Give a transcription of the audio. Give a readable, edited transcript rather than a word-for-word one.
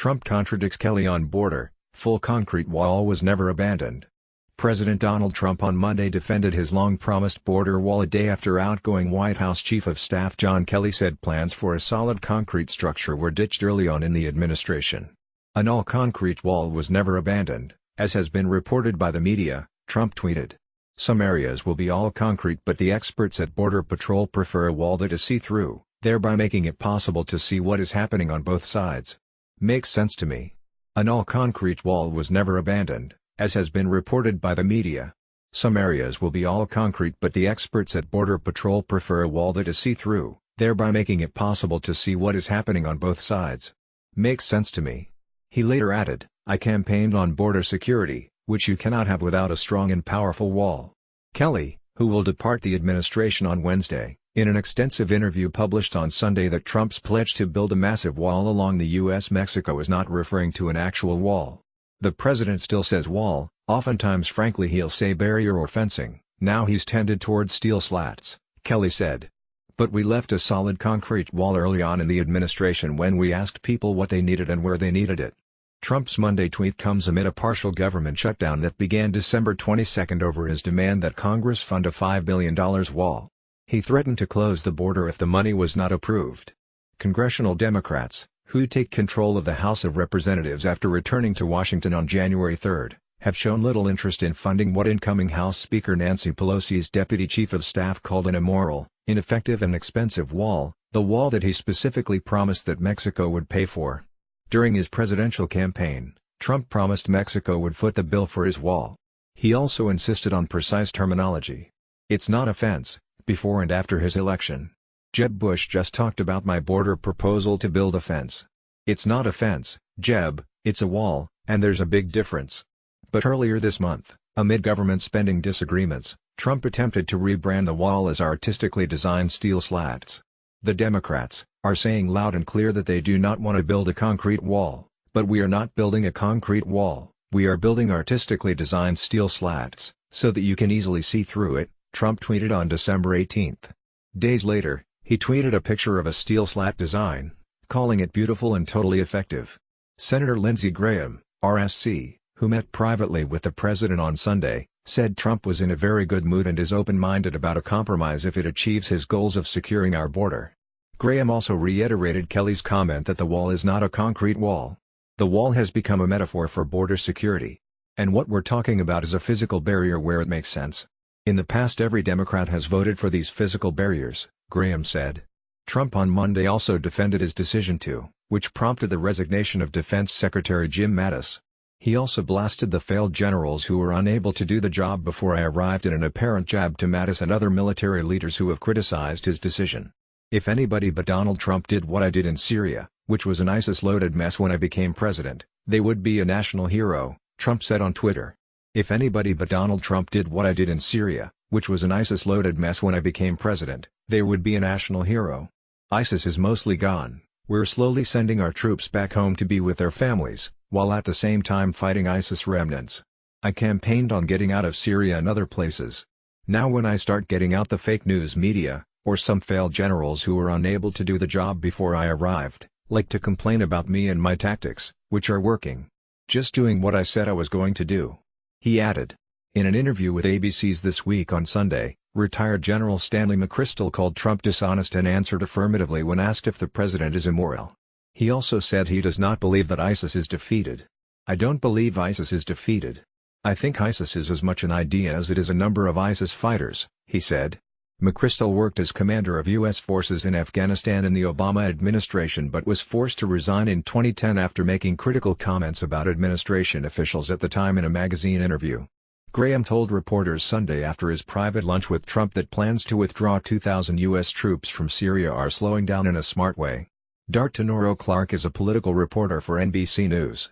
Trump contradicts Kelly on border, full concrete wall was never abandoned. President Donald Trump on Monday defended his long-promised border wall a day after outgoing White House Chief of Staff John Kelly said plans for a solid concrete structure were ditched early on in the administration. An all-concrete wall was never abandoned, as has been reported by the media, Trump tweeted. Some areas will be all concrete, but the experts at Border Patrol prefer a wall that is see-through, thereby making it possible to see what is happening on both sides. Makes sense to me. An all-concrete wall was never abandoned, as has been reported by the media. Some areas will be all concrete, but the experts at Border Patrol prefer a wall that is see-through, thereby making it possible to see what is happening on both sides. Makes sense to me. He later added, I campaigned on border security, which you cannot have without a strong and powerful wall. Kelly, who will depart the administration on Wednesday, in an extensive interview published on Sunday that Trump's pledge to build a massive wall along the U.S.-Mexico is not referring to an actual wall. The president still says wall, oftentimes frankly he'll say barrier or fencing, now he's tended towards steel slats, Kelly said. But we left a solid concrete wall early on in the administration when we asked people what they needed and where they needed it. Trump's Monday tweet comes amid a partial government shutdown that began December 22 over his demand that Congress fund a $5 billion wall. He threatened to close the border if the money was not approved. Congressional Democrats, who take control of the House of Representatives after returning to Washington on January 3, have shown little interest in funding what incoming House Speaker Nancy Pelosi's deputy chief of staff called an immoral, ineffective and expensive wall, the wall that he specifically promised that Mexico would pay for. During his presidential campaign, Trump promised Mexico would foot the bill for his wall. He also insisted on precise terminology. It's not a fence, before and after his election. Jeb Bush just talked about my border proposal to build a fence. It's not a fence, Jeb, it's a wall, and there's a big difference. But earlier this month, amid government spending disagreements, Trump attempted to rebrand the wall as artistically designed steel slats. The Democrats are saying loud and clear that they do not want to build a concrete wall, but we are not building a concrete wall, we are building artistically designed steel slats, so that you can easily see through it, Trump tweeted on December 18. Days later, he tweeted a picture of a steel slat design, calling it beautiful and totally effective. Senator Lindsey Graham, RSC, who met privately with the president on Sunday, said Trump was in a very good mood and is open-minded about a compromise if it achieves his goals of securing our border. Graham also reiterated Kelly's comment that the wall is not a concrete wall. The wall has become a metaphor for border security. And what we're talking about is a physical barrier where it makes sense. In the past every Democrat has voted for these physical barriers, Graham said. Trump on Monday also defended his decision to, which prompted the resignation of Defense Secretary Jim Mattis. He also blasted the failed generals who were unable to do the job before I arrived in an apparent jab to Mattis and other military leaders who have criticized his decision. If anybody but Donald Trump did what I did in Syria, which was an ISIS-loaded mess when I became president, they would be a national hero, Trump said on Twitter. If anybody but Donald Trump did what I did in Syria, which was an ISIS-loaded mess when I became president, they would be a national hero. ISIS is mostly gone, we're slowly sending our troops back home to be with their families, while at the same time fighting ISIS remnants. I campaigned on getting out of Syria and other places. Now when I start getting out the fake news media, or some failed generals who were unable to do the job before I arrived, like to complain about me and my tactics, which are working. Just doing what I said I was going to do. He added. In an interview with ABC's This Week on Sunday, retired General Stanley McChrystal called Trump dishonest and answered affirmatively when asked if the president is immoral. He also said he does not believe that ISIS is defeated. I don't believe ISIS is defeated. I think ISIS is as much an idea as it is a number of ISIS fighters, he said. McChrystal worked as commander of U.S. forces in Afghanistan in the Obama administration but was forced to resign in 2010 after making critical comments about administration officials at the time in a magazine interview. Graham told reporters Sunday after his private lunch with Trump that plans to withdraw 2,000 U.S. troops from Syria are slowing down in a smart way. D'Artenoro Clark is a political reporter for NBC News.